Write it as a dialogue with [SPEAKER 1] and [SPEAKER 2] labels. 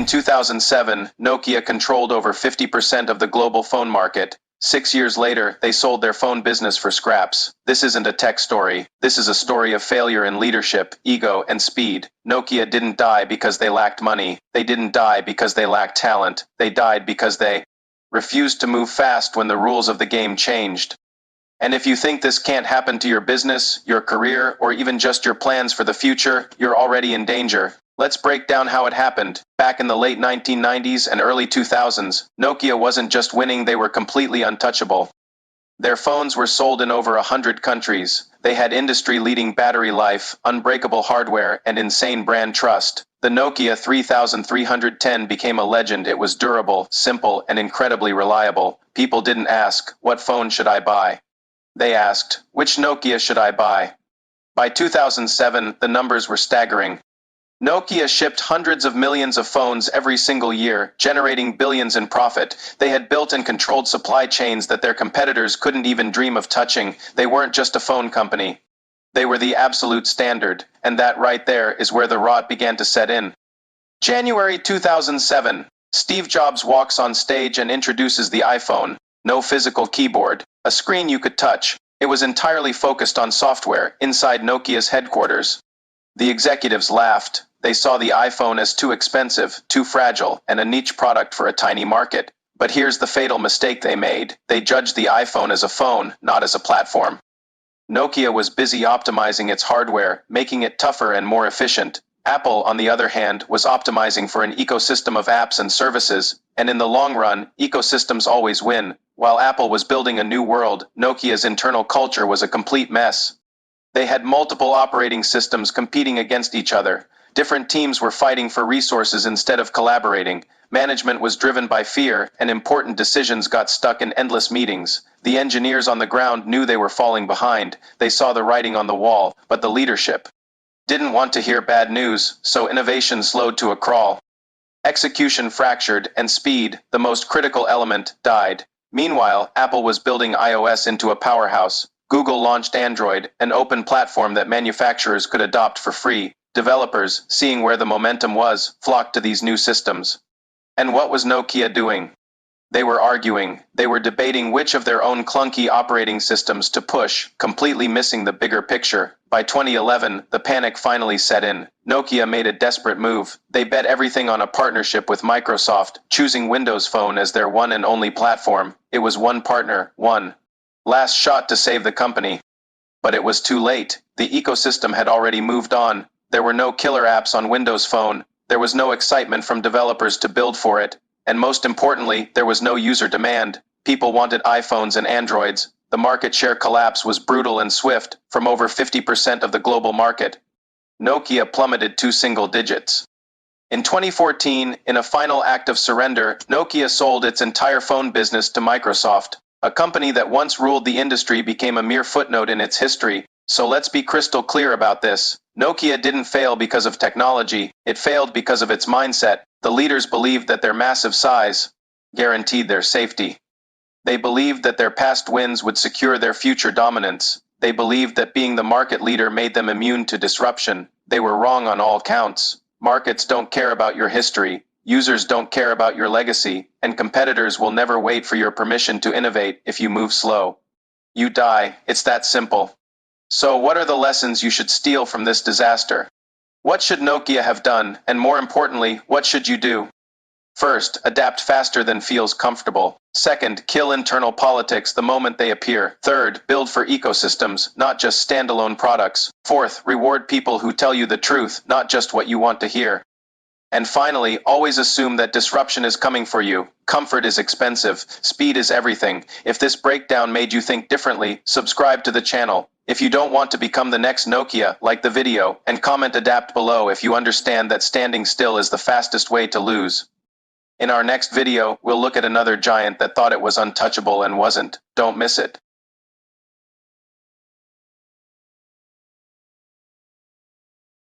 [SPEAKER 1] In 2007, Nokia controlled over 50% of the global phone market. 6 years later, they sold their phone business for scraps. This isn't a tech story. This is a story of failure in leadership, ego, and speed. Nokia didn't die because they lacked money. They didn't die because they lacked talent. They died because they refused to move fast when the rules of the game changed. And if you think this can't happen to your business, your career, or even just your plans for the future, you're already in danger. Let's break down how it happened. Back in the late 1990s and early 2000s, Nokia wasn't just winning, they were completely untouchable. Their phones were sold in over 100 countries. They had industry-leading battery life, unbreakable hardware, and insane brand trust. The Nokia 3310 became a legend. It was durable, simple, and incredibly reliable. People didn't ask, "What phone should I buy?" They asked, "Which Nokia should I buy?" By 2007, the numbers were staggering. Nokia shipped hundreds of millions of phones every single year, generating billions in profit. They had built and controlled supply chains that their competitors couldn't even dream of touching. They weren't just a phone company. They were the absolute standard, and that right there is where the rot began to set in. January 2007. Steve Jobs walks on stage and introduces the iPhone. No physical keyboard, a screen you could touch. It was entirely focused on software inside Nokia's headquarters. The executives laughed. They saw the iPhone as too expensive, too fragile, and a niche product for a tiny market. But here's the fatal mistake they made. They judged the iPhone as a phone, not as a platform. Nokia was busy optimizing its hardware, making it tougher and more efficient. Apple, on the other hand, was optimizing for an ecosystem of apps and services, and in the long run, ecosystems always win. While Apple was building a new world, Nokia's internal culture was a complete mess. They had multiple operating systems competing against each other. Different teams were fighting for resources instead of collaborating. Management was driven by fear, and important decisions got stuck in endless meetings. The engineers on the ground knew they were falling behind. They saw the writing on the wall, but the leadership didn't want to hear bad news, so innovation slowed to a crawl. Execution fractured, and speed, the most critical element, died. Meanwhile, Apple was building iOS into a powerhouse. Google launched Android, an open platform that manufacturers could adopt for free. Developers, seeing where the momentum was, flocked to these new systems. And what was Nokia doing? They were arguing. They were debating which of their own clunky operating systems to push, completely missing the bigger picture. By 2011, the panic finally set in. Nokia made a desperate move. They bet everything on a partnership with Microsoft, choosing Windows Phone as their one and only platform. It was one partner, one last shot to save the company. But it was too late. The ecosystem had already moved on. There were no killer apps on Windows Phone. There was no excitement from developers to build for it. And most importantly, there was no user demand. People wanted iPhones and Androids. The market share collapse was brutal and swift, from over 50% of the global market. Nokia plummeted to single digits. In 2014, in a final act of surrender, Nokia sold its entire phone business to Microsoft. A company that once ruled the industry became a mere footnote in its history. So let's be crystal clear about this. Nokia didn't fail because of technology. It failed because of its mindset. The leaders believed that their massive size guaranteed their safety. They believed that their past wins would secure their future dominance. They believed that being the market leader made them immune to disruption. They were wrong on all counts. Markets don't care about your history. Users don't care about your legacy, and competitors will never wait for your permission to innovate. If you move slow, you die. It's that simple. So what are the lessons you should steal from this disaster? What should Nokia have done, and more importantly, what should you do? First, adapt faster than feels comfortable. Second, kill internal politics the moment they appear. Third, build for ecosystems, not just standalone products. Fourth, reward people who tell you the truth, not just what you want to hear. And finally, always assume that disruption is coming for you. Comfort is expensive. Speed is everything. If this breakdown made you think differently, subscribe to the channel. If you don't want to become the next Nokia, like the video, and comment adapt below if you understand that standing still is the fastest way to lose. In our next video, we'll look at another giant that thought it was untouchable and wasn't. Don't miss it.